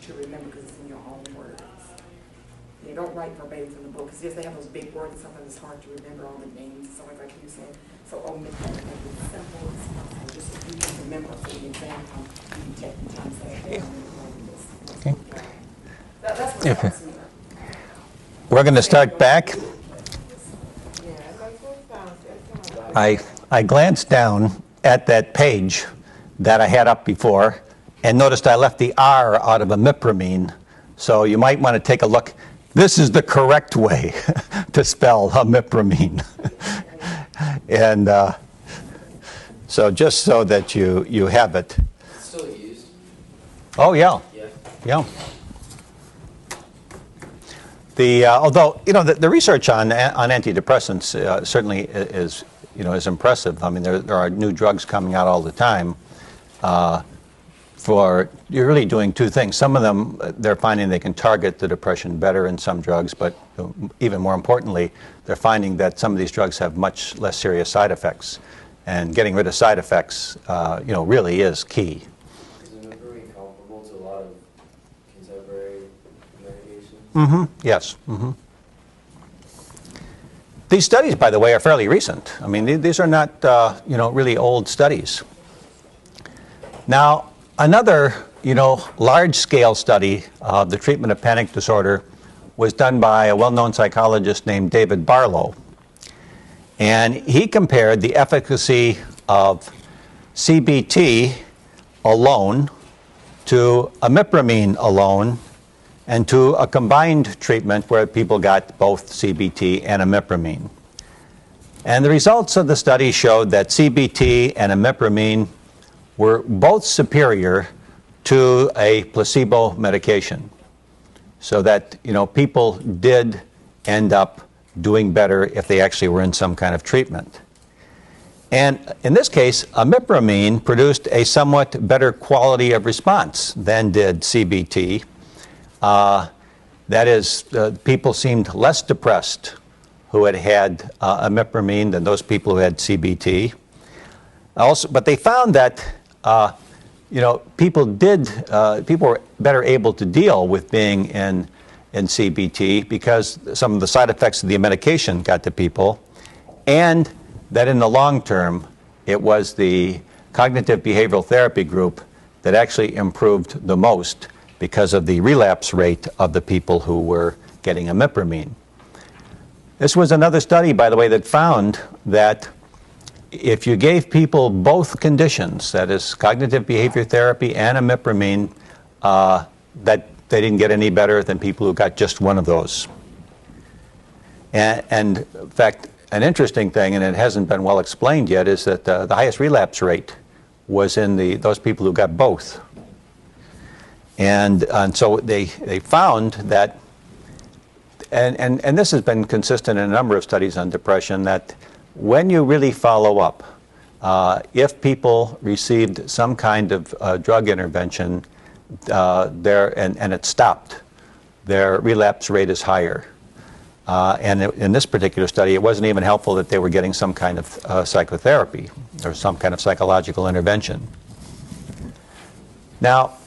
to remember because it's in your own words. You don't write verbatim from the book, because yes, they have those big words, and sometimes it's hard to remember all the names, so like you said. So omit that and make it simple as possible, just so you can remember for the exam time, you can take the time to say, okay. That's what helps me. We're going to start back. I glanced down at that page that I had up before and noticed I left the R out of imipramine. So you might want to take a look. This is the correct way to spell imipramine. And so just so that you have it. It's still used. Oh, yeah. Yeah. Although the research on antidepressants certainly is impressive. I mean, there are new drugs coming out all the time. You're really doing two things. Some of them they're finding they can target the depression better in some drugs, but even more importantly, they're finding that some of these drugs have much less serious side effects, and getting rid of side effects, really is key. Comparable to a lot of contemporary medications? Mm-hmm. Yes. Mm-hmm. These studies, by the way, are fairly recent. I mean, these are not, really old studies. Now, another, large-scale study of the treatment of panic disorder was done by a well-known psychologist named David Barlow. And he compared the efficacy of CBT alone to imipramine alone and to a combined treatment where people got both CBT and imipramine. And the results of the study showed that CBT and imipramine were both superior to a placebo medication. So that, people did end up doing better if they actually were in some kind of treatment. And in this case, imipramine produced a somewhat better quality of response than did CBT. That is, people seemed less depressed who had imipramine than those people who had CBT. Also, but they found that people were better able to deal with being in CBT because some of the side effects of the medication got to people, and that in the long term, it was the cognitive behavioral therapy group that actually improved the most because of the relapse rate of the people who were getting imipramine. This was another study, by the way, that found that if you gave people both conditions, that is cognitive behavior therapy and imipramine, that they didn't get any better than people who got just one of those. And in fact, an interesting thing, and it hasn't been well explained yet, is that the highest relapse rate was in those people who got both. And so they found that, and this has been consistent in a number of studies on depression, that when you really follow up, if people received some kind of drug intervention and it stopped, their relapse rate is higher. And in this particular study, it wasn't even helpful that they were getting some kind of psychotherapy or some kind of psychological intervention. Now,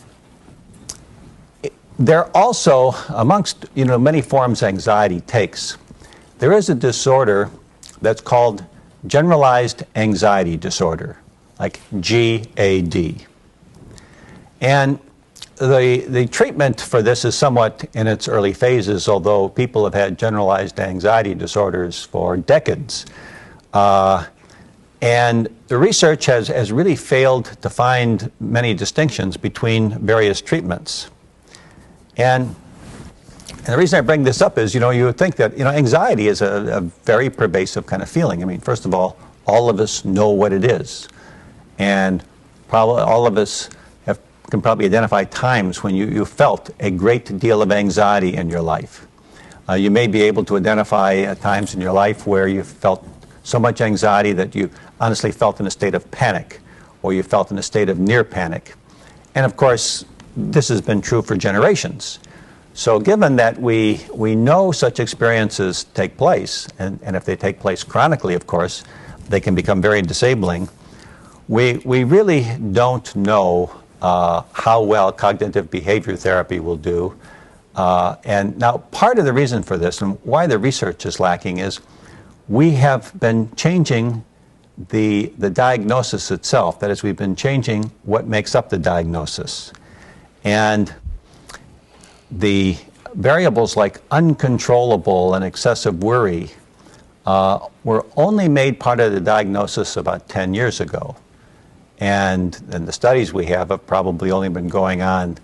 there also, amongst many forms anxiety takes, there is a disorder that's called Generalized Anxiety Disorder, like GAD. And the treatment for this is somewhat in its early phases, although people have had generalized anxiety disorders for decades. And the research has really failed to find many distinctions between various treatments. And the reason I bring this up is, you would think that, anxiety is a very pervasive kind of feeling. I mean, first of all of us know what it is. And probably all of us can probably identify times when you felt a great deal of anxiety in your life. You may be able to identify times in your life where you felt so much anxiety that you honestly felt in a state of panic, or you felt in a state of near panic. And of course, this has been true for generations. So given that we know such experiences take place, and if they take place chronically, of course, they can become very disabling, we really don't know how well cognitive behavior therapy will do. And now part of the reason for this and why the research is lacking is we have been changing the diagnosis itself. That is, we've been changing what makes up the diagnosis. And the variables like uncontrollable and excessive worry were only made part of the diagnosis about 10 years ago. And the studies we have probably only been going on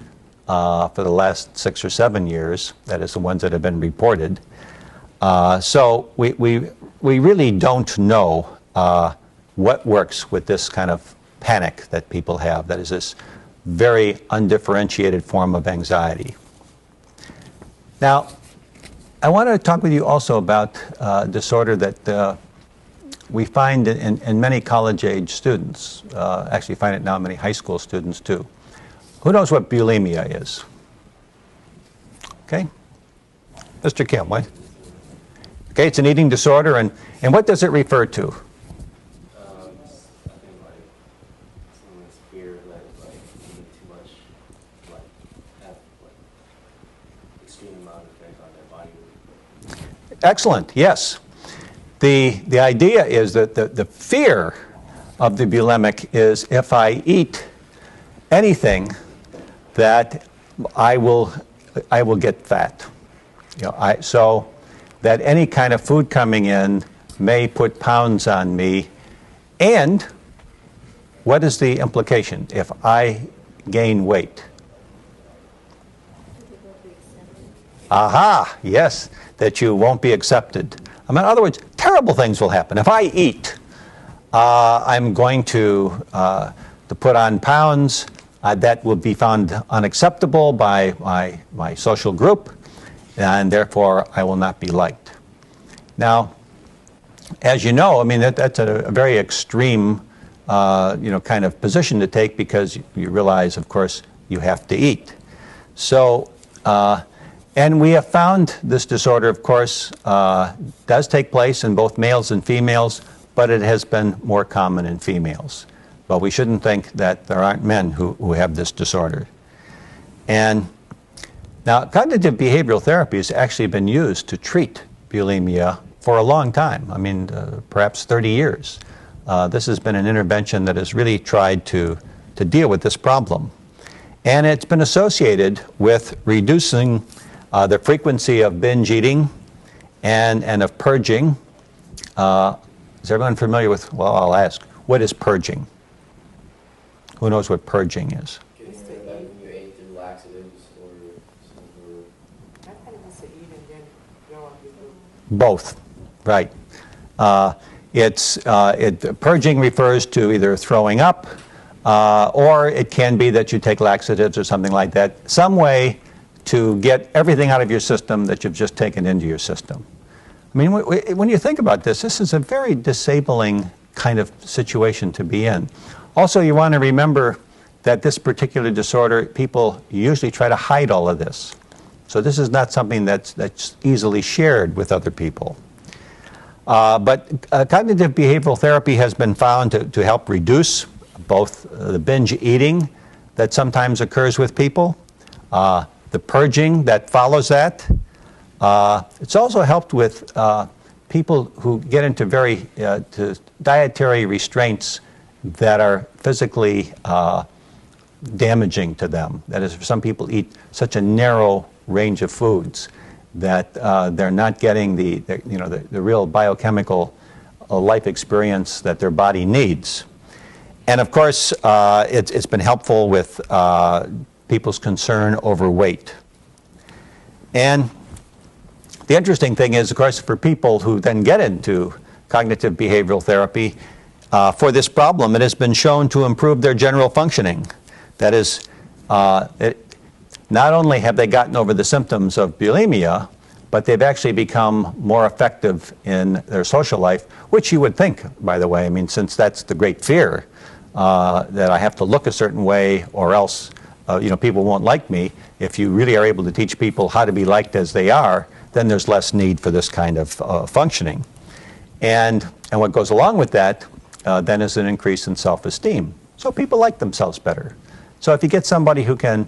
for the last 6 or 7 years. That is, the ones that have been reported. So we really don't know what works with this kind of panic that people have. That is this very undifferentiated form of anxiety. Now, I want to talk with you also about a disorder that we find in many college-age students. Actually find it now in many high school students too. Who knows what bulimia is? Okay. Mr. Kim, what? Okay, it's an eating disorder, and what does it refer to? I think like someone's fear that like eating too much like have like extreme amount of effect on their body weight. Excellent, yes. The idea is that the fear of the bulimic is if I eat anything that I will get fat. You know, so that any kind of food coming in may put pounds on me. And what is the implication if I gain weight? Aha, yes, that you won't be accepted. I mean, in other words, terrible things will happen. If I eat, I'm going to put on pounds that will be found unacceptable by my social group, and therefore I will not be liked. Now, as you know, I mean, that's a very extreme, kind of position to take, because you realize, of course, you have to eat. So, and we have found this disorder, of course, does take place in both males and females, but it has been more common in females. But we shouldn't think that there aren't men who have this disorder. And now, cognitive behavioral therapy has actually been used to treat bulimia for a long time. I mean, perhaps 30 years. This has been an intervention that has really tried to deal with this problem. And it's been associated with reducing the frequency of binge eating and of purging. Is everyone familiar with, well, I'll ask, what is purging? Who knows what purging is? Getting rid of that when you ate through laxatives or something. I thought it was to eat and then go off your food. Both, right. Purging refers to either throwing up, or it can be that you take laxatives or something like that. Some way to get everything out of your system that you've just taken into your system. I mean, when you think about this, this is a very disabling kind of situation to be in. Also, you want to remember that this particular disorder, people usually try to hide all of this. So this is not something that's easily shared with other people. But cognitive behavioral therapy has been found to help reduce both the binge eating that sometimes occurs with people, the purging that follows that. It's also helped with people who get into very dietary restraints that are physically damaging to them. That is, some people eat such a narrow range of foods that they're not getting the real biochemical life experience that their body needs. And of course, it's been helpful with people's concern over weight. And the interesting thing is, of course, for people who then get into cognitive behavioral therapy, for this problem, it has been shown to improve their general functioning. That is, not only have they gotten over the symptoms of bulimia, but they've actually become more effective in their social life, which you would think, by the way. I mean, since that's the great fear, that I have to look a certain way or else people won't like me. If you really are able to teach people how to be liked as they are, then there's less need for this kind of functioning. And what goes along with that then is an increase in self-esteem. So people like themselves better. So if you get somebody who can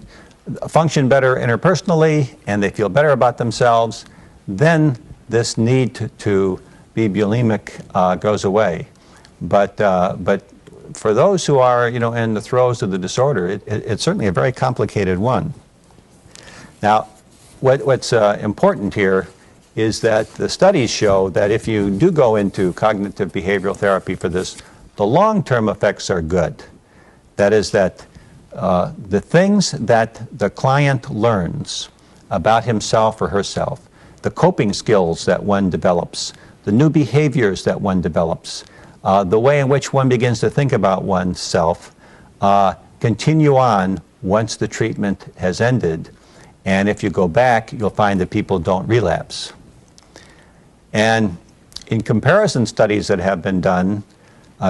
function better interpersonally and they feel better about themselves, then this need to be bulimic goes away. But for those who are, in the throes of the disorder, it's certainly a very complicated one. Now, what's important here is that the studies show that if you do go into cognitive behavioral therapy for this, the long-term effects are good. That is that the things that the client learns about himself or herself, the coping skills that one develops, the new behaviors that one develops, the way in which one begins to think about oneself, continue on once the treatment has ended. And if you go back, you'll find that people don't relapse. And in comparison studies that have been done,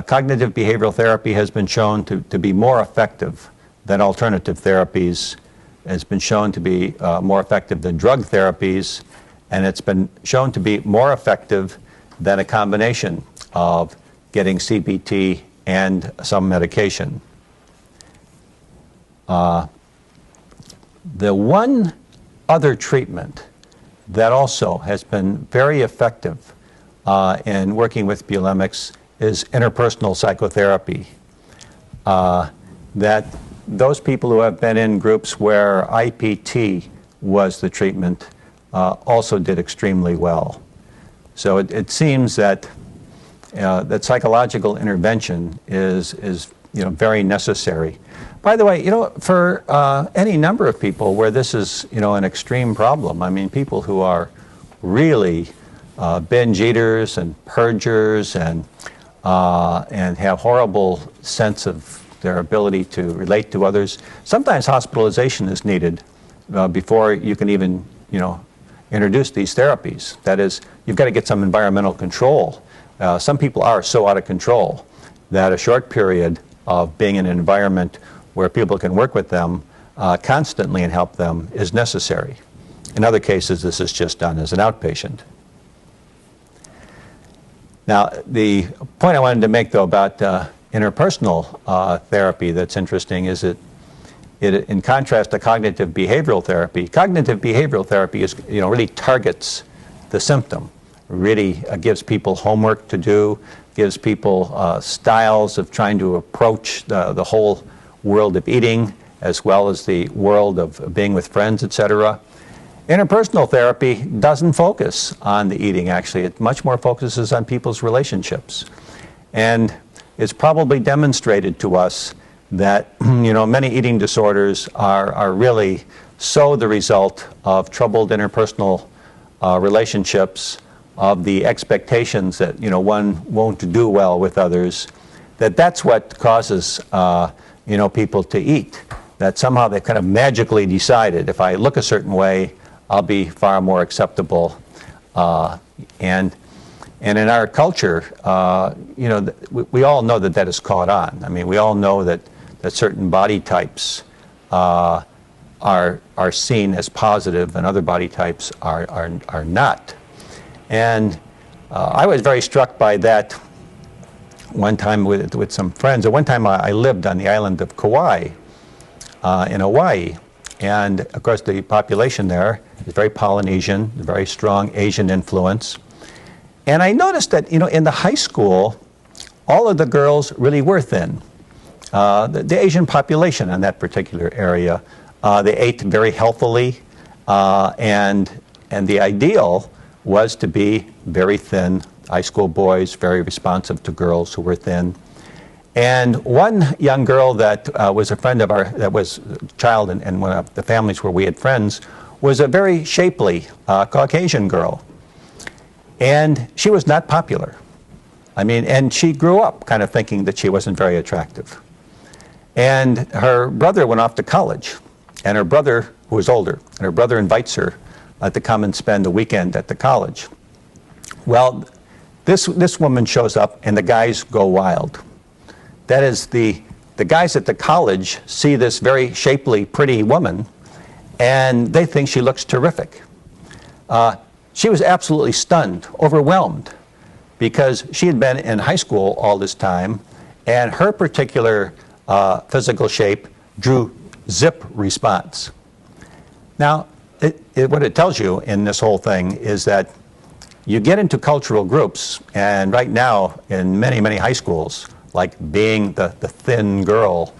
cognitive behavioral therapy has been shown to be more effective than alternative therapies. It's been shown to be more effective than drug therapies, and it's been shown to be more effective than a combination of getting CBT and some medication. The one other treatment that also has been very effective in working with bulimics is interpersonal psychotherapy. That those people who have been in groups where IPT was the treatment also did extremely well. So it seems that that psychological intervention is very necessary. By the way, for any number of people where this is an extreme problem, I mean people who are really binge eaters and purgers and have horrible sense of their ability to relate to others, sometimes hospitalization is needed before you can even introduce these therapies. That is, you've got to get some environmental control. Some people are so out of control that a short period of being in an environment where people can work with them constantly and help them is necessary. In other cases, this is just done as an outpatient. Now, the point I wanted to make, though, about interpersonal therapy that's interesting is that in contrast to cognitive behavioral therapy is, really targets the symptom, really gives people homework to do, gives people styles of trying to approach the whole world of eating as well as the world of being with friends, etc. Interpersonal therapy doesn't focus on the eating, actually. It much more focuses on people's relationships. And it's probably demonstrated to us that many eating disorders are really so the result of troubled interpersonal relationships, of the expectations that one won't do well with others, that's what causes people to eat. That somehow they kind of magically decided, if I look a certain way, I'll be far more acceptable. And in our culture, we all know that is caught on. I mean, we all know that certain body types are seen as positive and other body types are not. And I was very struck by that one time with some friends. At one time I lived on the island of Kauai in Hawaii. And of course the population there is very Polynesian, very strong Asian influence. And I noticed that in the high school, all of the girls really were thin. The Asian population in that particular area, they ate very healthily, and the ideal was to be very thin. High school boys, very responsive to girls who were thin. And one young girl that was a friend of that was a child in one of the families where we had friends, was a very shapely Caucasian girl. And she was not popular. I mean, and she grew up kind of thinking that she wasn't very attractive. And her brother went off to college, and her brother, who was older, and her brother invites her to come and spend a weekend at the college. Well, this woman shows up, and the guys go wild. That is, the guys at the college see this very shapely, pretty woman, and they think she looks terrific. She was absolutely stunned, overwhelmed, because she had been in high school all this time, and her particular physical shape drew zip response. Now, what it tells you in this whole thing is that you get into cultural groups, and right now in many, many high schools, like being the thin girl,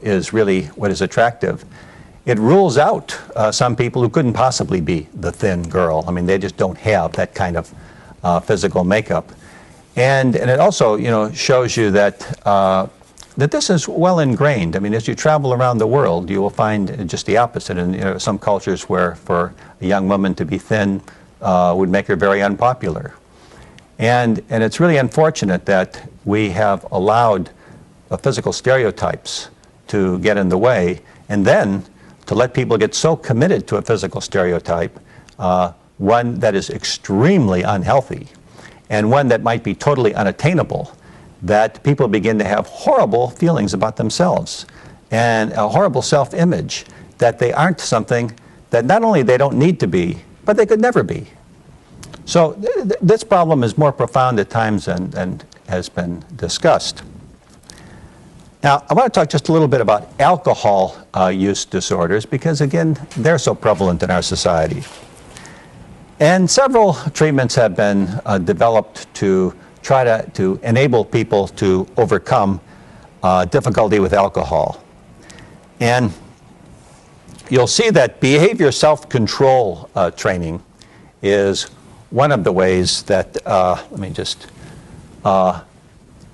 is really what is attractive. It rules out some people who couldn't possibly be the thin girl. I mean, they just don't have that kind of physical makeup. And it also, shows you that that this is well ingrained. I mean, as you travel around the world, you will find just the opposite. In some cultures where for a young woman to be thin would make her very unpopular. And it's really unfortunate that we have allowed physical stereotypes to get in the way, and then to let people get so committed to a physical stereotype, one that is extremely unhealthy, and one that might be totally unattainable, that people begin to have horrible feelings about themselves and a horrible self-image, that they aren't something that not only they don't need to be, but they could never be. So this problem is more profound at times than has been discussed. Now, I want to talk just a little bit about alcohol use disorders, because again, they're so prevalent in our society. And several treatments have been developed to try to enable people to overcome difficulty with alcohol. And you'll see that behavior self-control training is one of the ways that,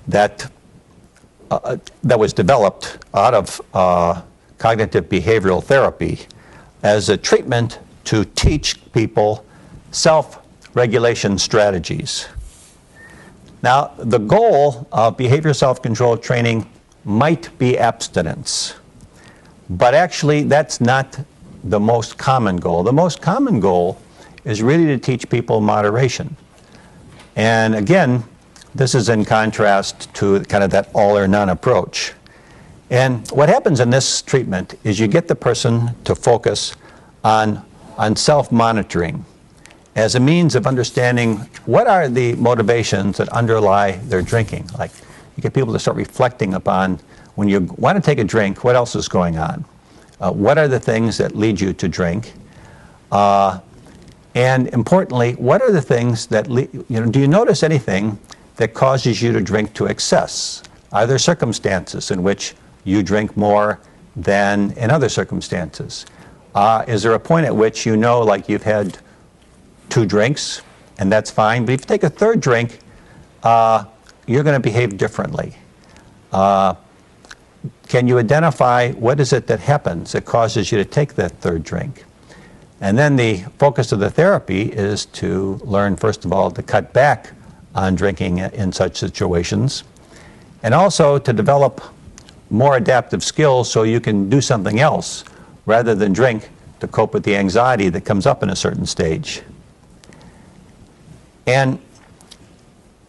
that was developed out of cognitive behavioral therapy as a treatment to teach people self-regulation strategies. Now, the goal of behavior self-control training might be abstinence, but actually that's not the most common goal. The most common goal is really to teach people moderation. And again, this is in contrast to kind of that all or none approach. And what happens in this treatment is you get the person to focus on self-monitoring as a means of understanding what are the motivations that underlie their drinking. Like, you get people to start reflecting upon, when you want to take a drink, what else is going on? What are the things that lead you to drink? And importantly, what are the things that, do you notice anything that causes you to drink to excess? Are there circumstances in which you drink more than in other circumstances? Is there a point at which like you've had 2 drinks, and that's fine, but if you take a 3rd drink, you're going to behave differently? Can you identify what is it that happens that causes you to take that 3rd drink? And then the focus of the therapy is to learn, first of all, to cut back on drinking in such situations, and also to develop more adaptive skills so you can do something else rather than drink to cope with the anxiety that comes up in a certain stage. And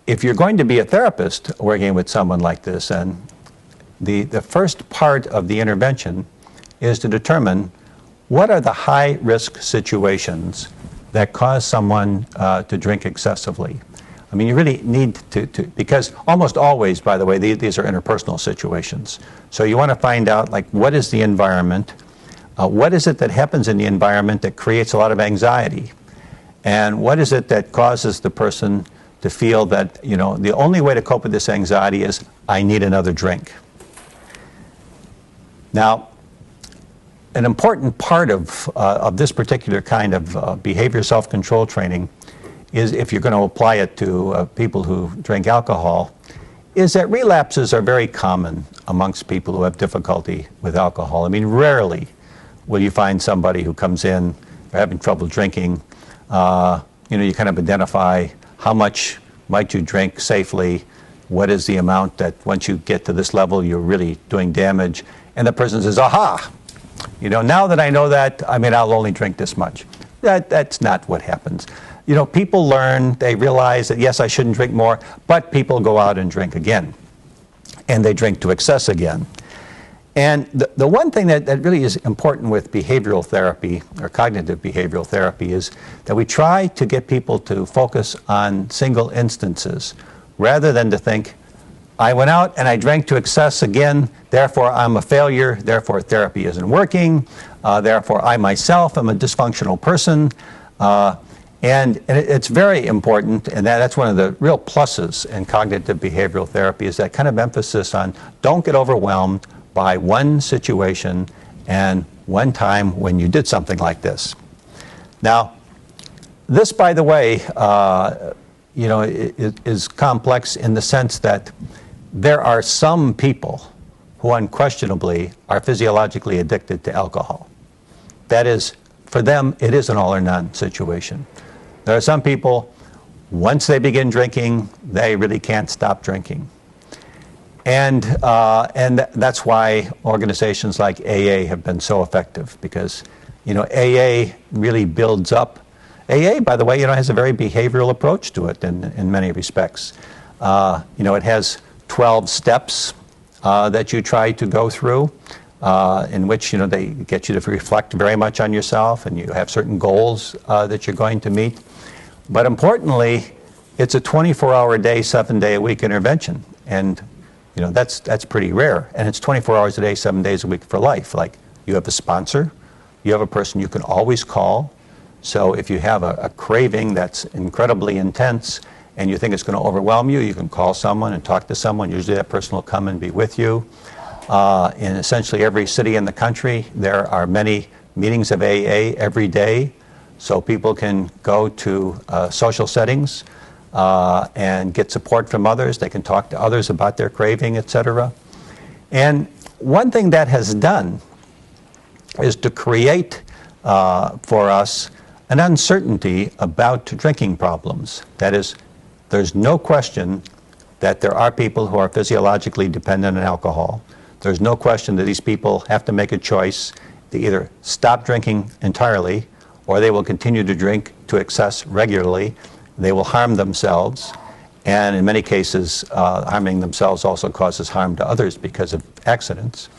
if you're going to be a therapist working with someone like this, and the first part of the intervention is to determine what are the high-risk situations that cause someone to drink excessively. I mean, you really need to, because almost always, by the way, these are interpersonal situations. So you want to find out, like, what is the environment? What is it that happens in the environment that creates a lot of anxiety? And what is it that causes the person to feel that, the only way to cope with this anxiety is, I need another drink? Now, an important part of this particular kind of behavior self-control training is, if you're going to apply it to people who drink alcohol, is that relapses are very common amongst people who have difficulty with alcohol. I mean, rarely will you find somebody who comes in, they're having trouble drinking, you kind of identify how much might you drink safely, what is the amount that once you get to this level you're really doing damage, and the person says, aha! Now that I know that, I'll only drink this much. That's not what happens. People learn, they realize that, yes, I shouldn't drink more, but people go out and drink again. And they drink to excess again. And the one thing that really is important with behavioral therapy, or cognitive behavioral therapy, is that we try to get people to focus on single instances, rather than to think, I went out and I drank to excess again, therefore I'm a failure, therefore therapy isn't working, therefore I myself am a dysfunctional person. And it's very important, and that's one of the real pluses in cognitive behavioral therapy, is that kind of emphasis on don't get overwhelmed by one situation and one time when you did something like this. Now, this, by the way, you know, is complex in the sense that there are some people who unquestionably are physiologically addicted to alcohol. That is, for them, it is an all or none situation. There are some people, once they begin drinking, they really can't stop drinking. And that's why organizations like AA have been so effective, because, you know, AA really builds up. AA, by the way, you know, has a very behavioral approach to it in many respects. You know, it has 12 steps that you try to go through, in which, you know, they get you to reflect very much on yourself, and you have certain goals that you're going to meet. But importantly, it's a 24-hour-a-day, 7-day-a-week intervention, and you know, that's pretty rare. And it's 24 hours a day, 7 days a week for life. Like, you have a sponsor, you have a person you can always call. So if you have a craving that's incredibly intense and you think it's going to overwhelm you, you can call someone and talk to someone. Usually that person will come and be with you. In essentially every city in the country, there are many meetings of AA every day. So people can go to social settings and get support from others. They can talk to others about their craving, etc. And one thing that has done is to create for us an uncertainty about drinking problems. That is, there's no question that there are people who are physiologically dependent on alcohol. There's no question that these people have to make a choice to either stop drinking entirely, or they will continue to drink to excess regularly. They will harm themselves, and in many cases, harming themselves also causes harm to others because of accidents.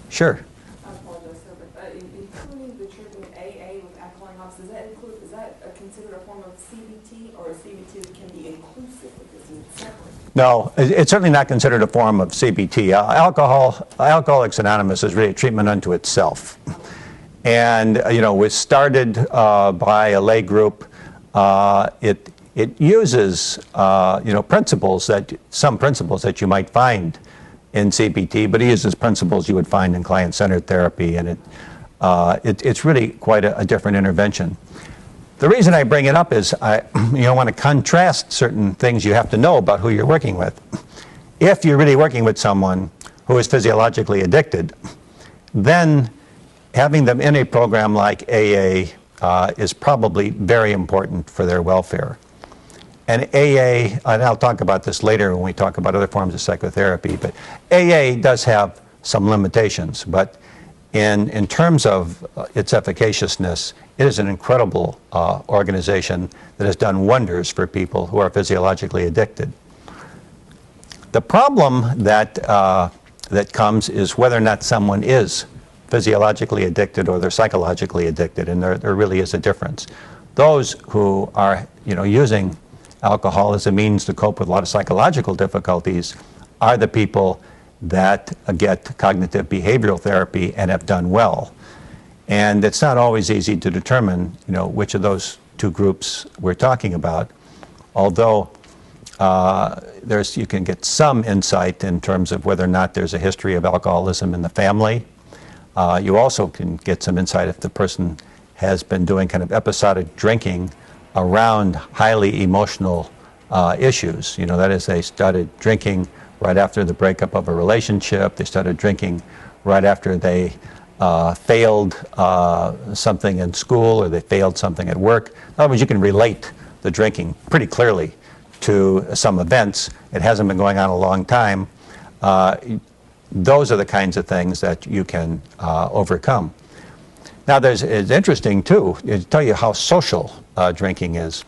Sure. I apologize, sir, but including the treatment AA with alcohol anonymous, is that considered a form of CBT, or a CBT can be inclusive of this and separate? No, it's certainly not considered a form of CBT. Alcoholics Anonymous is really a treatment unto itself. And, you know, was started by a lay group. It uses, you know, some principles that you might find in CBT, but it uses principles you would find in client-centered therapy, and it's really quite a different intervention. The reason I bring it up is I want to contrast certain things you have to know about who you're working with. If you're really working with someone who is physiologically addicted, then having them in a program like AA is probably very important for their welfare. And AA, and I'll talk about this later when we talk about other forms of psychotherapy, but AA does have some limitations, but in terms of its efficaciousness, it is an incredible organization that has done wonders for people who are physiologically addicted. The problem that comes is whether or not someone is physiologically addicted or they're psychologically addicted, and there really is a difference. Those who are, you know, using alcohol as a means to cope with a lot of psychological difficulties are the people that get cognitive behavioral therapy and have done well. And it's not always easy to determine, you know, which of those two groups we're talking about, although you can get some insight in terms of whether or not there's a history of alcoholism in the family. You also can get some insight if the person has been doing kind of episodic drinking around highly emotional issues. You know, that is, they started drinking right after the breakup of a relationship. They started drinking right after they failed something in school, or they failed something at work. In other words, you can relate the drinking pretty clearly to some events. It hasn't been going on a long time. Those are the kinds of things that you can overcome. Now, it's interesting, too, to tell you how social drinking is.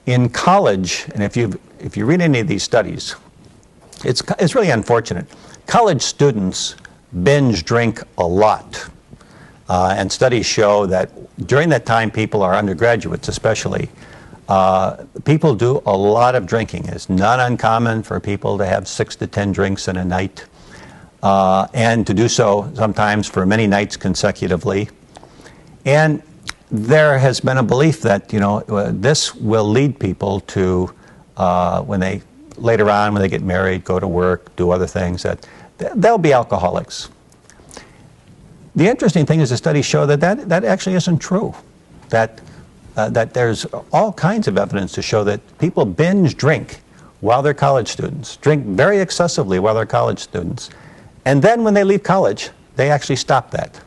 In college, and if you read any of these studies, it's really unfortunate. College students binge drink a lot. And studies show that during that time, people are undergraduates especially, people do a lot of drinking. It's not uncommon for people to have 6 to 10 drinks in a night, and to do so sometimes for many nights consecutively. And there has been a belief that, this will lead people to, later on when they get married, go to work, do other things, that they'll be alcoholics. The interesting thing is the studies show that actually isn't true. That there's all kinds of evidence to show that people binge drink while they're college students, drink very excessively while they're college students, and then when they leave college, they actually stop that.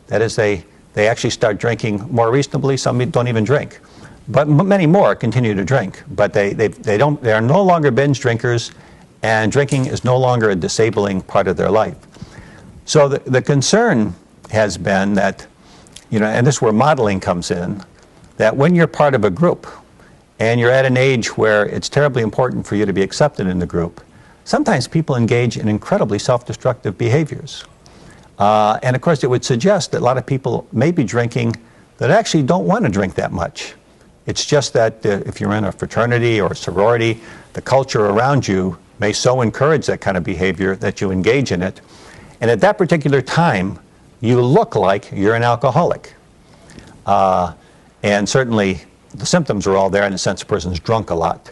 That is, they actually start drinking more reasonably. Some don't even drink, but many more continue to drink. But they are no longer binge drinkers, and drinking is no longer a disabling part of their life. So the concern has been that, and this is where modeling comes in, that when you're part of a group and you're at an age where it's terribly important for you to be accepted in the group, sometimes people engage in incredibly self-destructive behaviors. And of course, it would suggest that a lot of people may be drinking that actually don't want to drink that much. It's just that if you're in a fraternity or a sorority, the culture around you may so encourage that kind of behavior that you engage in it. And at that particular time, you look like you're an alcoholic. And certainly, the symptoms are all there in the sense the person's drunk a lot.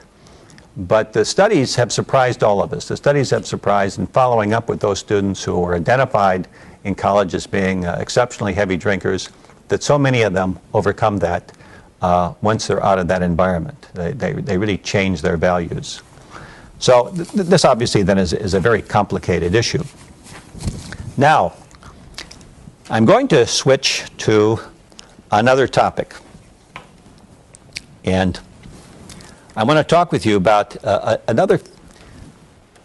But the studies have surprised all of us. The studies have surprised in following up with those students who were identified in college as being exceptionally heavy drinkers, that so many of them overcome that once they're out of that environment. They really change their values. So this obviously then is a very complicated issue. Now, I'm going to switch to another topic. And I want to talk with you about another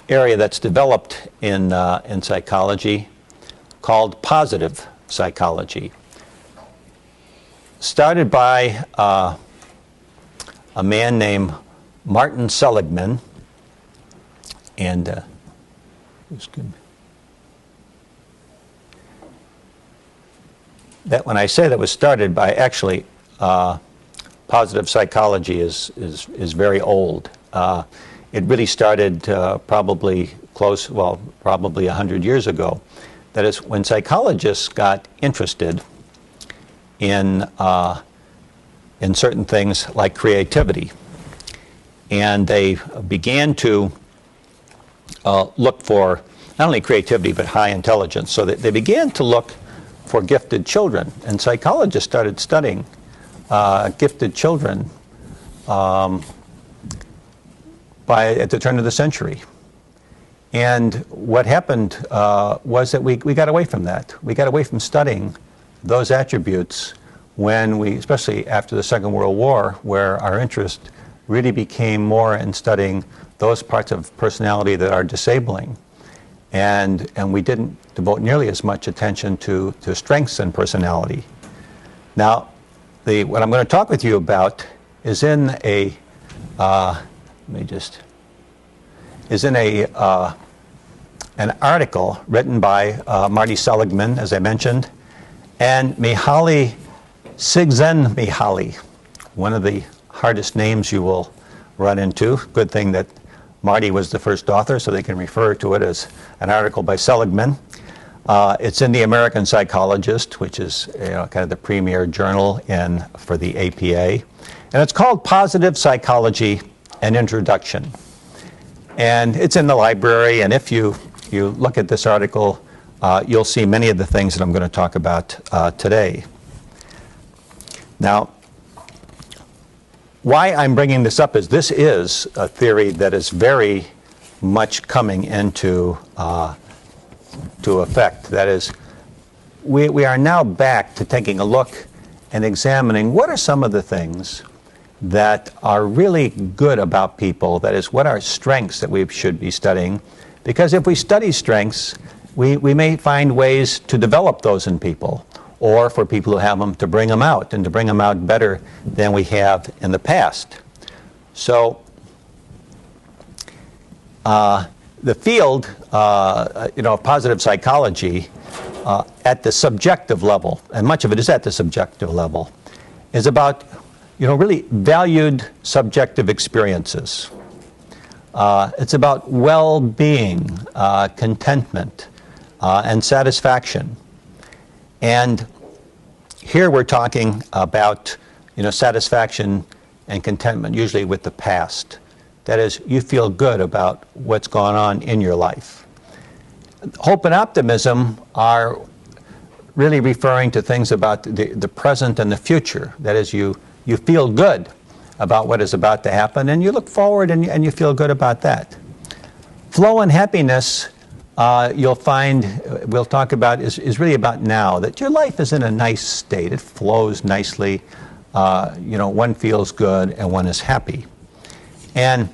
area that's developed in psychology called positive psychology. Started by a man named Martin Seligman, and that when I say that was started by, actually, positive psychology is very old. It really started probably 100 years ago. That is, when psychologists got interested in certain things like creativity, and they began to look for not only creativity but high intelligence. So they began to look for gifted children, and psychologists started studying gifted children at the turn of the century. And what happened was that we got away from that. We got away from studying those attributes when especially after the Second World War, where our interest really became more in studying those parts of personality that are disabling. And we didn't devote nearly as much attention to strengths in personality. Now, what I'm going to talk with you about is in an article written by Marty Seligman, as I mentioned, and Mihaly Csikszentmihalyi, one of the hardest names you will run into. Good thing that Marty was the first author, so they can refer to it as an article by Seligman. It's in the American Psychologist, which is kind of the premier journal for the APA. And it's called Positive Psychology, an Introduction. And it's in the library, and if you look at this article, you'll see many of the things that I'm going to talk about today. Now, why I'm bringing this up is this is a theory that is very much coming into effect. That is, we are now back to taking a look and examining what are some of the things that are really good about people. That is, what are strengths that we should be studying? Because if we study strengths, we may find ways to develop those in people, or for people who have them, to bring them out, and to bring them out better than we have in the past. So the field, of positive psychology, at the subjective level, and much of it is at the subjective level, is about really valued subjective experiences. It's about well-being, contentment, and satisfaction. And here we're talking about, satisfaction and contentment, usually with the past. That is, you feel good about what's going on in your life. Hope and optimism are really referring to things about the present and the future. That is, you feel good about what is about to happen, and you look forward and you feel good about that. Flow and happiness, you'll find, we'll talk about, is really about now, that your life is in a nice state. It flows nicely. One feels good and one is happy. And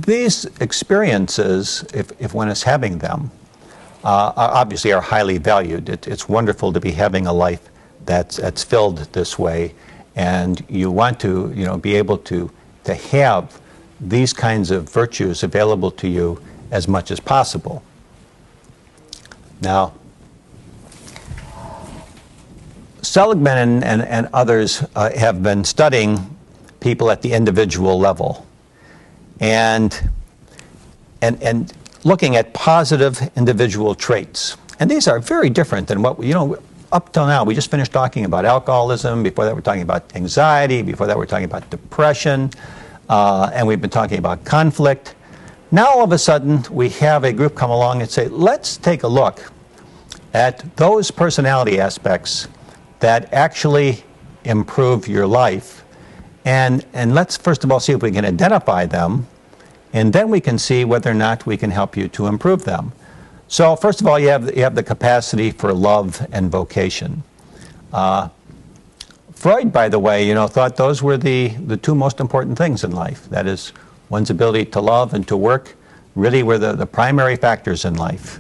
these experiences, if one is having them, obviously are highly valued. It's wonderful to be having a life that's filled this way, and you want to be able to have these kinds of virtues available to you as much as possible. Now, Seligman and others have been studying people at the individual level and looking at positive individual traits. And these are very different than what, up till now, we just finished talking about alcoholism. Before that, we're talking about anxiety. Before that, we're talking about depression. And we've been talking about conflict. Now, all of a sudden, we have a group come along and say, let's take a look at those personality aspects that actually improve your life. And let's first of all see if we can identify them, and then we can see whether or not we can help you to improve them. So first of all, you have the capacity for love and vocation. Freud, by the way, thought those were the two most important things in life. That is, one's ability to love and to work really were the primary factors in life.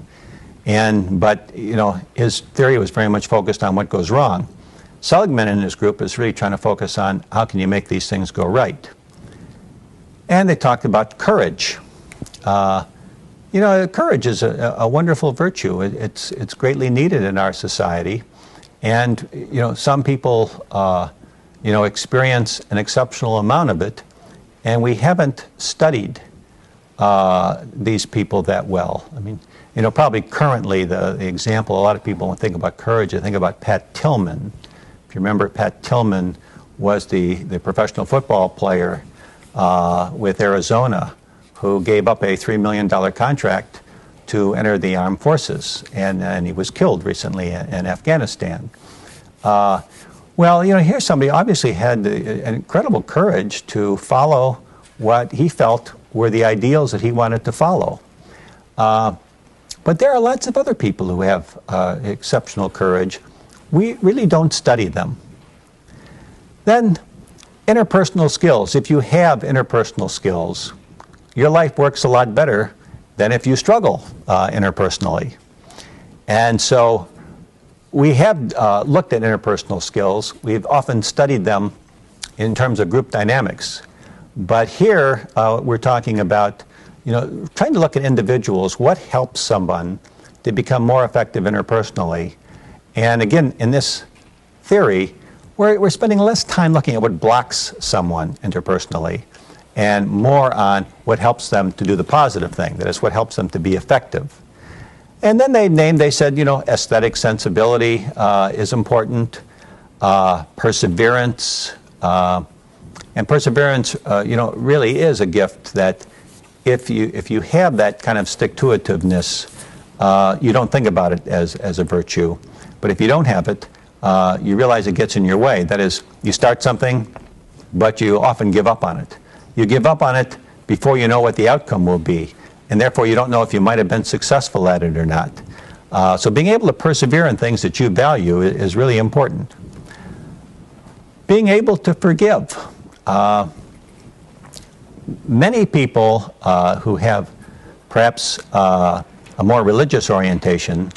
But his theory was very much focused on what goes wrong. Seligman in his group is really trying to focus on how can you make these things go right. And they talked about courage. Courage is a wonderful virtue. It's greatly needed in our society. And, some people, experience an exceptional amount of it, and we haven't studied these people that well. I mean, probably currently the example, a lot of people, when they think about courage, they think about Pat Tillman. If you remember, Pat Tillman was the professional football player with Arizona who gave up a $3 million contract to enter the armed forces, and he was killed recently in Afghanistan. Here's somebody obviously had an incredible courage to follow what he felt were the ideals that he wanted to follow. But there are lots of other people who have exceptional courage. We really don't study them. Then, interpersonal skills. If you have interpersonal skills, your life works a lot better than if you struggle interpersonally. And so we have looked at interpersonal skills. We've often studied them in terms of group dynamics. But here we're talking about trying to look at individuals, what helps someone to become more effective interpersonally. And again, in this theory, we're spending less time looking at what blocks someone interpersonally and more on what helps them to do the positive thing, that is, what helps them to be effective. And then they said, aesthetic sensibility is important, perseverance, and perseverance, really is a gift that if you have that kind of stick-to-itiveness, you don't think about it as a virtue. But if you don't have it, you realize it gets in your way. That is, you start something, but you often give up on it. You give up on it before you know what the outcome will be, and therefore you don't know if you might have been successful at it or not. So being able to persevere in things that you value is really important. Being able to forgive. Many people who have perhaps a more religious orientation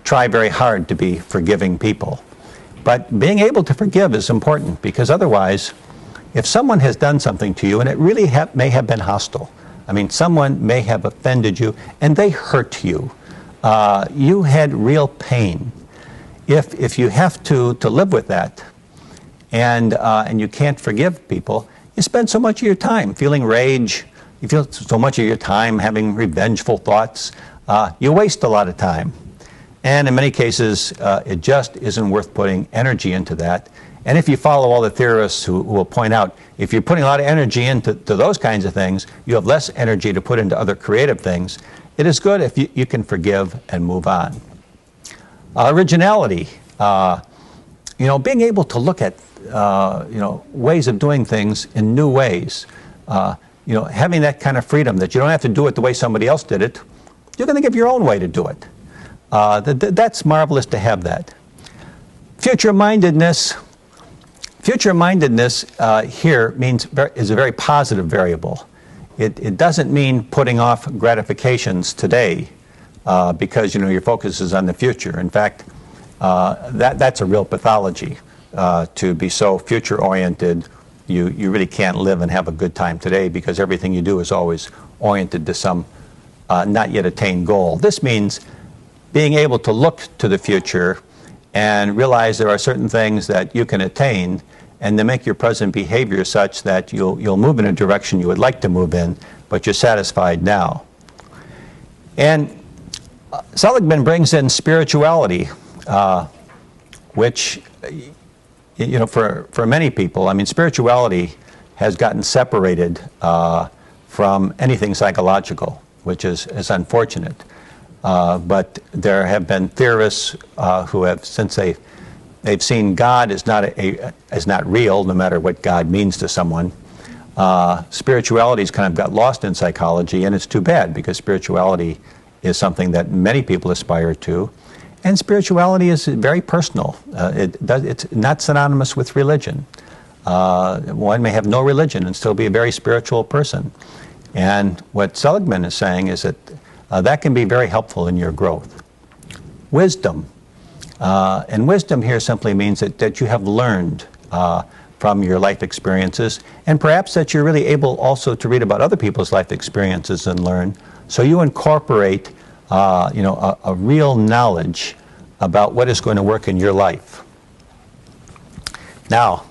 try very hard to be forgiving people. But being able to forgive is important, because otherwise, if someone has done something to you, and it really may have been hostile, I mean, someone may have offended you, and they hurt you, you had real pain. If you have to live with that, and you can't forgive people, you spend so much of your time feeling rage. You feel so much of your time having revengeful thoughts. You waste a lot of time. And in many cases, it just isn't worth putting energy into that. And if you follow all the theorists who will point out, if you're putting a lot of energy into those kinds of things, you have less energy to put into other creative things. It is good if you can forgive and move on. Originality, being able to look at ways of doing things in new ways. Having that kind of freedom that you don't have to do it the way somebody else did it. You're going to give your own way to do it. That's marvelous to have that. Future-mindedness. Future-mindedness here is a very positive variable. It doesn't mean putting off gratifications today because your focus is on the future. In fact, that's a real pathology to be so future-oriented. You really can't live and have a good time today because everything you do is always oriented to some not yet attained goal. This means being able to look to the future and realize there are certain things that you can attain and to make your present behavior such that you'll move in a direction you would like to move in, but you're satisfied now. And Seligman brings in spirituality, which, for many people, spirituality has gotten separated from anything psychological, which is unfortunate. But there have been theorists who have, since they've seen God is not real, no matter what God means to someone. Spirituality's kind of got lost in psychology, and it's too bad because spirituality is something that many people aspire to, and spirituality is very personal. It's not synonymous with religion. One may have no religion and still be a very spiritual person. And what Seligman is saying is that that can be very helpful in your growth. Wisdom. And wisdom here simply means that you have learned from your life experiences, and perhaps that you're really able also to read about other people's life experiences and learn. So you incorporate a real knowledge about what is going to work in your life. Now,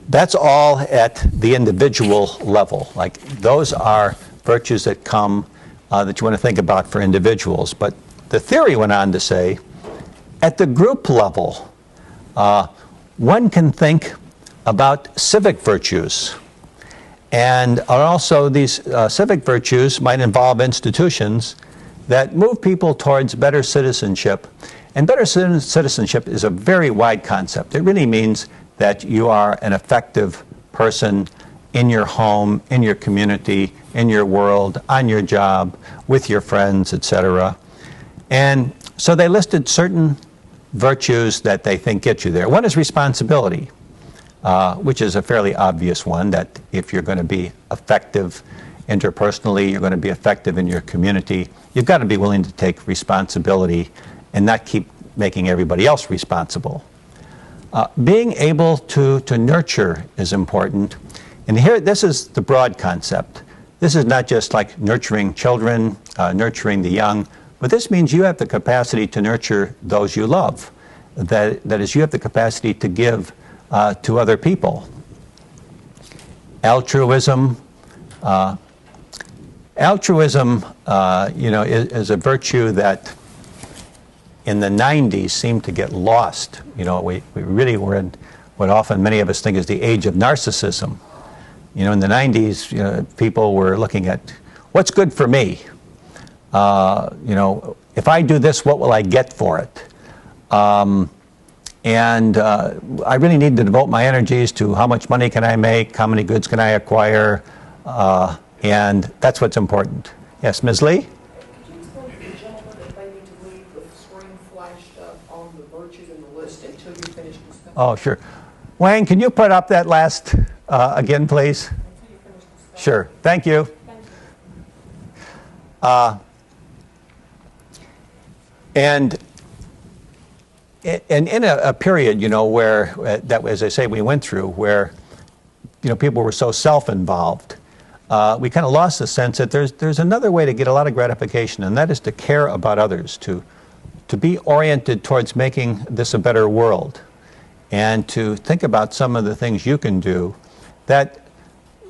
that's all at the individual level. Like, those are virtues that come that you want to think about for individuals. But the theory went on to say, at the group level, one can think about civic virtues. And also these civic virtues might involve institutions that move people towards better citizenship. And better citizenship is a very wide concept. It really means that you are an effective person in your home, in your community, in your world, on your job, with your friends, etc. And so they listed certain virtues that they think get you there. One is responsibility, which is a fairly obvious one, that if you're going to be effective interpersonally, you're going to be effective in your community, you've got to be willing to take responsibility and not keep making everybody else responsible. Being able to nurture is important. And here, this is the broad concept. This is not just like nurturing children, nurturing the young, but this means you have the capacity to nurture those you love. That is, you have the capacity to give to other people. Altruism. Altruism, is a virtue that in the 90s seemed to get lost. We really were in what often many of us think is the age of narcissism. In the 90s, people were looking at what's good for me. If I do this, what will I get for it? And I really need to devote my energies to how much money can I make, how many goods can I acquire, and that's what's important. Yes, Ms. Lee? Could you explain to the gentleman that they need to leave the screen flashed up on the virtues in the list until you finish discussing? Oh, sure. Wayne, can you put up that last again, please? Until you finish discussing. Sure. Thank you. Thank you. And in a period, where, that, as I say, we went through, where, people were so self-involved, we kind of lost the sense that there's another way to get a lot of gratification, and that is to care about others, to be oriented towards making this a better world. and to think about some of the things you can do that,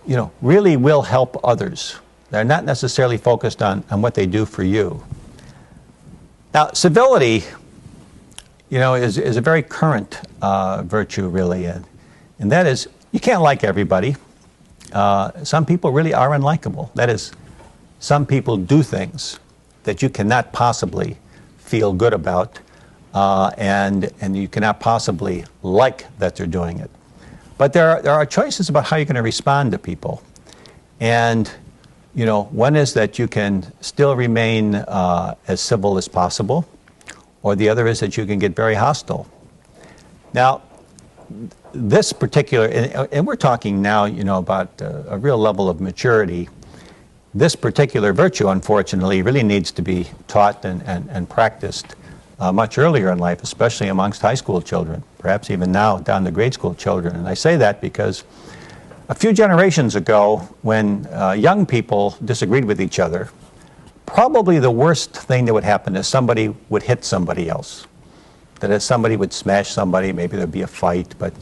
you know, really will help others. They're not necessarily focused on what they do for you. Now, civility, you know, is a very current virtue, really, and that is, you can't like everybody. Some people really are unlikable. That is, some people do things that you cannot possibly feel good about, and you cannot possibly like that they're doing it. But there are choices about how you're going to respond to people. And, you know, one is that you can still remain as civil as possible, or the other is that you can get very hostile. Now, this particular, and we're talking now, you know, about a real level of maturity. This particular virtue, unfortunately, really needs to be taught and practiced much earlier in life, especially amongst high school children, perhaps even now down to grade school children. And I say that because a few generations ago, when young people disagreed with each other, probably the worst thing that would happen is somebody would hit somebody else. That is, somebody would smash somebody, maybe there'd be a fight, but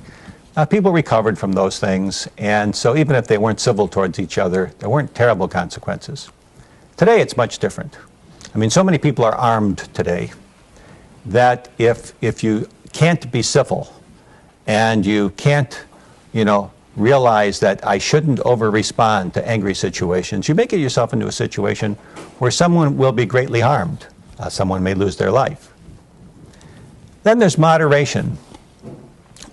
people recovered from those things, and so even if they weren't civil towards each other, there weren't terrible consequences. Today it's much different. I mean, so many people are armed today that if you can't be civil and you can't, you know, realize that I shouldn't over-respond to angry situations, you may get yourself into a situation where someone will be greatly harmed. Someone may lose their life. Then there's moderation.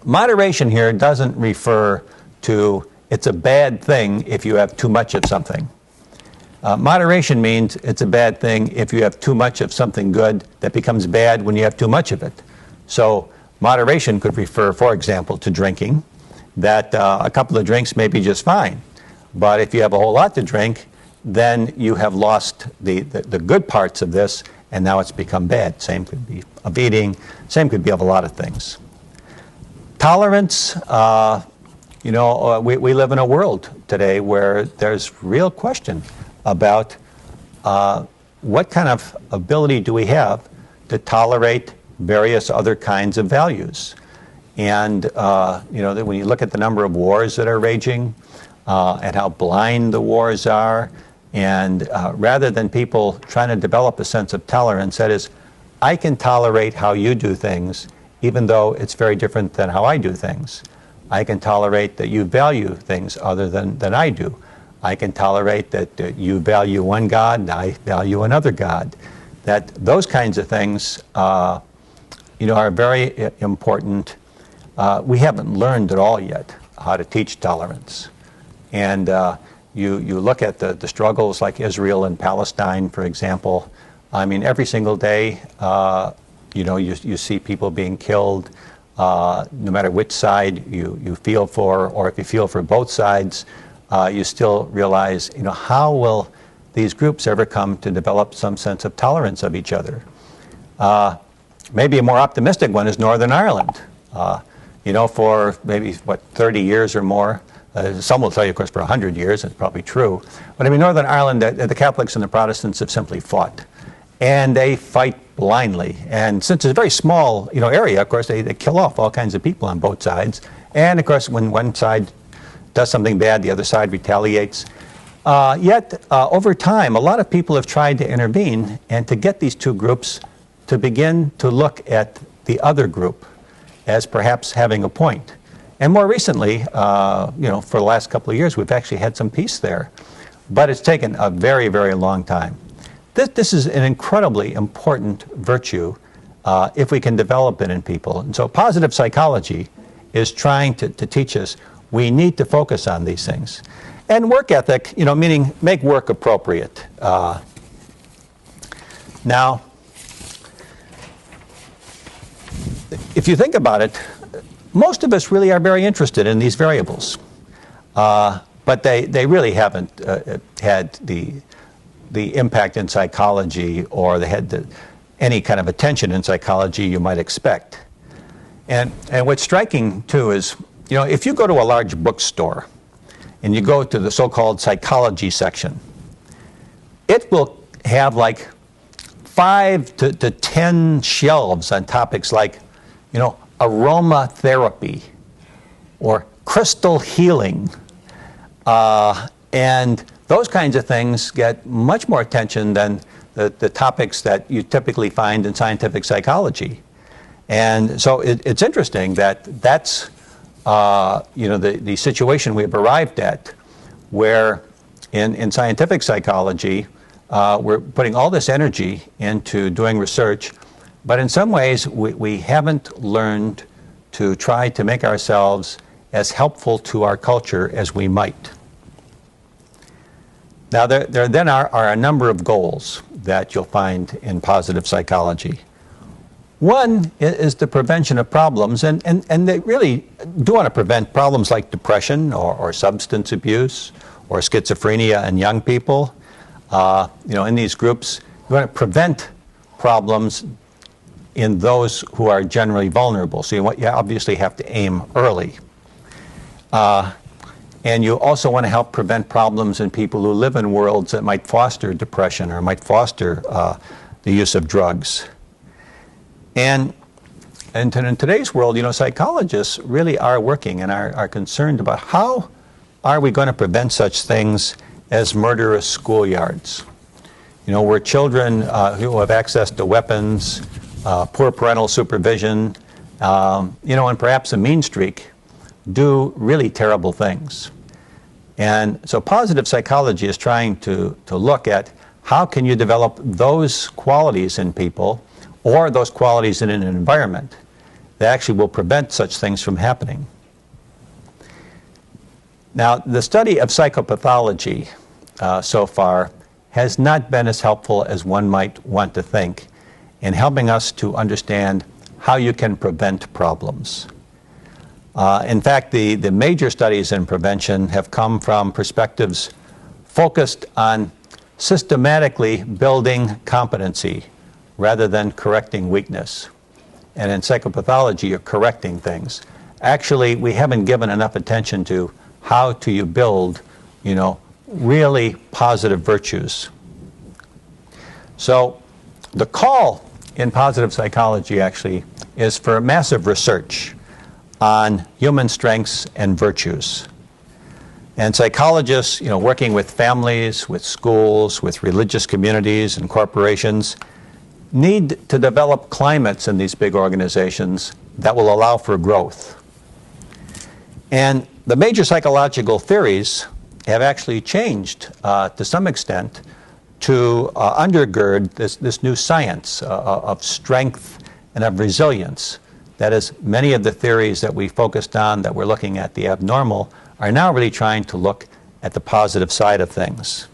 Moderation here doesn't refer to it's a bad thing if you have too much of something. Moderation means it's a bad thing if you have too much of something good that becomes bad when you have too much of it. So moderation could refer, for example, to drinking, that a couple of drinks may be just fine. But if you have a whole lot to drink, then you have lost the good parts of this, and now it's become bad. Same could be of eating, same could be of a lot of things. Tolerance, you know, we live in a world today where there's real question about what kind of ability do we have to tolerate various other kinds of values. And, you know, when you look at the number of wars that are raging and how blind the wars are, and rather than people trying to develop a sense of tolerance, that is, I can tolerate how you do things, even though it's very different than how I do things. I can tolerate that you value things other than I do. I can tolerate that you value one God and I value another God. That those kinds of things, you know, are very important. We haven't learned at all yet how to teach tolerance. And you look at the struggles like Israel and Palestine, for example. I mean, every single day, you know, you see people being killed, no matter which side you feel for, or if you feel for both sides, you still realize, you know, how will these groups ever come to develop some sense of tolerance of each other? Maybe a more optimistic one is Northern Ireland. You know, for maybe, 30 years or more, some will tell you, of course, for 100 years, it's probably true. But I mean, Northern Ireland, the Catholics and the Protestants have simply fought. And they fight blindly. And since it's a very small, you know, area, of course, they kill off all kinds of people on both sides. And of course, when one side does something bad, the other side retaliates. Yet, over time, a lot of people have tried to intervene and to get these two groups to begin to look at the other group as perhaps having a point. And more recently, you know, for the last couple of years, we've actually had some peace there. But it's taken a very, very long time. This is an incredibly important virtue if we can develop it in people. And so positive psychology is trying to teach us we need to focus on these things. And work ethic, you know, meaning make work appropriate. Now, if you think about it, most of us really are very interested in these variables. But they really haven't had the impact in psychology, or they had any kind of attention in psychology you might expect. And what's striking, too, is, you know, if you go to a large bookstore and you go to the so-called psychology section, it will have like 5 to 10 shelves on topics like, you know, aromatherapy or crystal healing. And those kinds of things get much more attention than the topics that you typically find in scientific psychology. And so it's interesting that that's the situation we've arrived at, where in scientific psychology, we're putting all this energy into doing research, but in some ways we haven't learned to try to make ourselves as helpful to our culture as we might. Now, there then are a number of goals that you'll find in positive psychology. One is the prevention of problems, and they really do want to prevent problems like depression or substance abuse or schizophrenia in young people. In these groups, you want to prevent problems in those who are generally vulnerable. So you obviously have to aim early. And you also want to help prevent problems in people who live in worlds that might foster depression or might foster the use of drugs. And in today's world, psychologists really are working and are concerned about how are we going to prevent such things as murderous schoolyards, where children who have access to weapons, poor parental supervision, and perhaps a mean streak, do really terrible things. And so positive psychology is trying to look at how can you develop those qualities in people or those qualities in an environment that actually will prevent such things from happening. Now, the study of psychopathology so far has not been as helpful as one might want to think in helping us to understand how you can prevent problems. In fact, the major studies in prevention have come from perspectives focused on systematically building competency rather than correcting weakness. And in psychopathology, you're correcting things. Actually, we haven't given enough attention to how do you build, really positive virtues. So the call in positive psychology actually is for massive research on human strengths and virtues. And psychologists, working with families, with schools, with religious communities and corporations, need to develop climates in these big organizations that will allow for growth. And the major psychological theories have actually changed to some extent to undergird this new science of strength and of resilience. That is, many of the theories that we focused on, that we're looking at the abnormal, are now really trying to look at the positive side of things.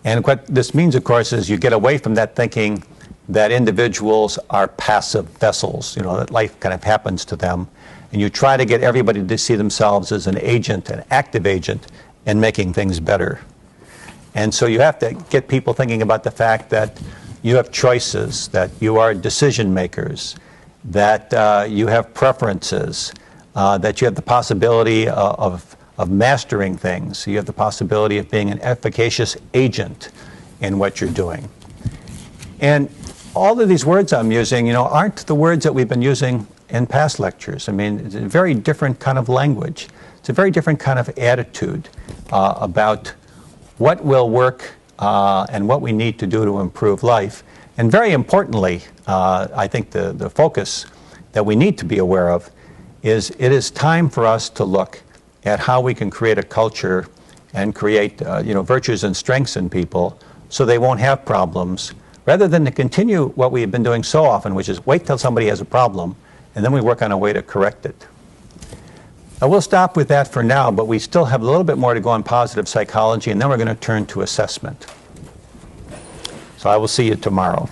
And what this means, of course, is you get away from that thinking that individuals are passive vessels, that life kind of happens to them, and you try to get everybody to see themselves as an agent, an active agent, in making things better. And so you have to get people thinking about the fact that you have choices, that you are decision makers, that you have preferences, that you have the possibility of mastering things. You have the possibility of being an efficacious agent in what you're doing. And all of these words I'm using, aren't the words that we've been using in past lectures. I mean, it's a very different kind of language. It's a very different kind of attitude about what will work and what we need to do to improve life. And very importantly, I think the focus that we need to be aware of is it is time for us to look at how we can create a culture and create virtues and strengths in people so they won't have problems, rather than to continue what we've been doing so often, which is wait till somebody has a problem and then we work on a way to correct it. Now, we'll stop with that for now, but we still have a little bit more to go on positive psychology, and then we're going to turn to assessment. So I will see you tomorrow.